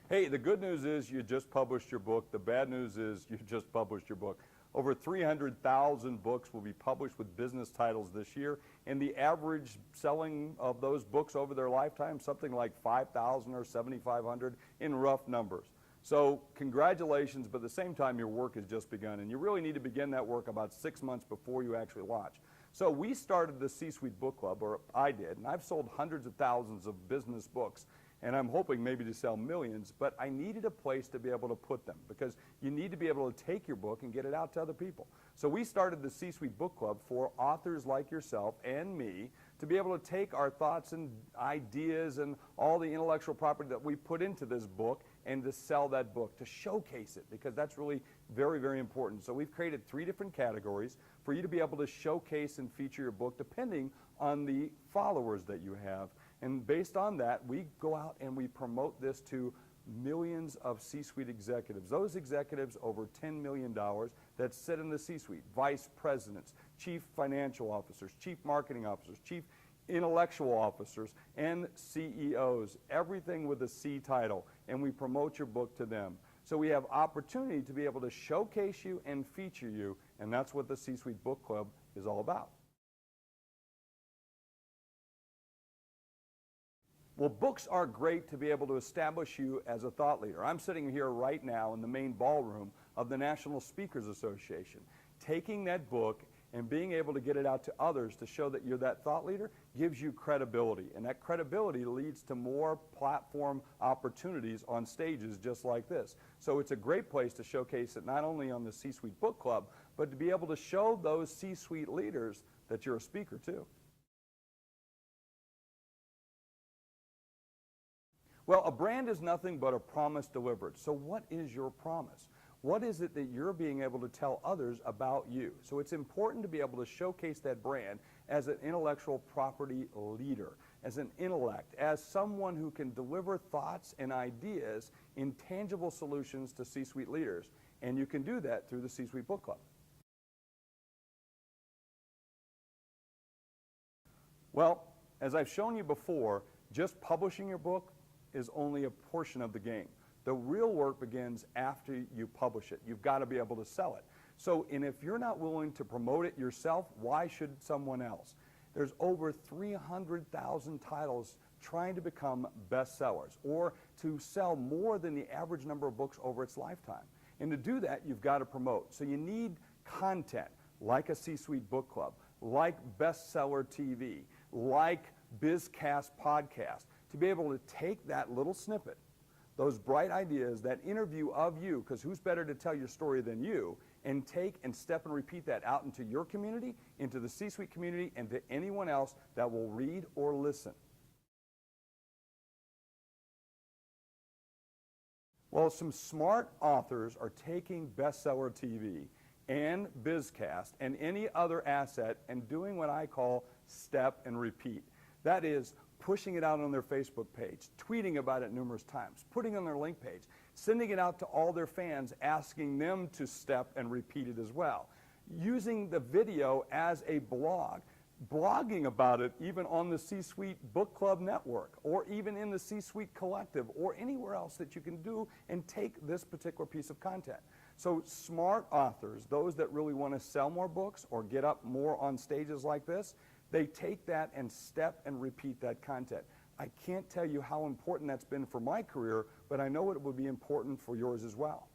Hey, the good news is you just published your book. The bad news is you just published your book. Over 300,000 books will be published with business titles this year, and the average selling of those books over their lifetime, something like 5,000 or 7,500 in rough numbers. So congratulations, but at the same time, your work has just begun, and you really need to begin that work about 6 months before you actually launch. So we started the C-Suite Book Club, or I did, and I've sold hundreds of thousands of business books, and I'm hoping maybe to sell millions, but I needed a place to be able to put them because you need to be able to take your book and get it out to other people. So we started the C-Suite Book Club for authors like yourself and me to be able to take our thoughts and ideas and all the intellectual property that we put into this book and to sell that book, to showcase it, because that's really very, very important. So we've created 3 different categories for you to be able to showcase and feature your book depending on the followers that you have. And based on that, we go out and we promote this to millions of C-suite executives. Those executives over $10 million that sit in the C-suite, vice presidents, chief financial officers, chief marketing officers, chief intellectual officers, and CEOs, everything with a C title, and we promote your book to them. So we have opportunity to be able to showcase you and feature you, and that's what the C-Suite Book Club is all about. Well, books are great to be able to establish you as a thought leader. I'm sitting here right now in the main ballroom of the National Speakers Association. Taking that book and being able to get it out to others to show that you're that thought leader gives you credibility. And that credibility leads to more platform opportunities on stages just like this. So it's a great place to showcase it not only on the C-Suite Book Club, but to be able to show those C-Suite leaders that you're a speaker too. Well, a brand is nothing but a promise delivered. So what is your promise? What is it that you're being able to tell others about you? So it's important to be able to showcase that brand as an intellectual property leader, as an intellect, as someone who can deliver thoughts and ideas in tangible solutions to C-suite leaders. And you can do that through the C-Suite Book Club. Well, as I've shown you before, just publishing your book is only a portion of the game. The real work begins after you publish it. You've got to be able to sell it. So, and if you're not willing to promote it yourself, why should someone else? There's over 300,000 titles trying to become bestsellers or to sell more than the average number of books over its lifetime. And to do that, you've got to promote. So you need content like a C-Suite Book Club, like Bestseller TV, like Bizcast podcast, to be able to take that little snippet, those bright ideas, that interview of you, because who's better to tell your story than you, and take and step and repeat that out into your community, into the C-Suite community, and to anyone else that will read or listen. Well, some smart authors are taking Bestseller TV and Bizcast and any other asset and doing what I call step and repeat. That is, pushing it out on their Facebook page, tweeting about it numerous times, putting it on their link page, sending it out to all their fans, asking them to step and repeat it as well, using the video as a blog, blogging about it even on the C-Suite Book Club network, or even in the C-Suite Collective, or anywhere else that you can do and take this particular piece of content. So smart authors, those that really want to sell more books or get up more on stages like this, they take that and step and repeat that content. I can't tell you how important that's been for my career, but I know it will be important for yours as well.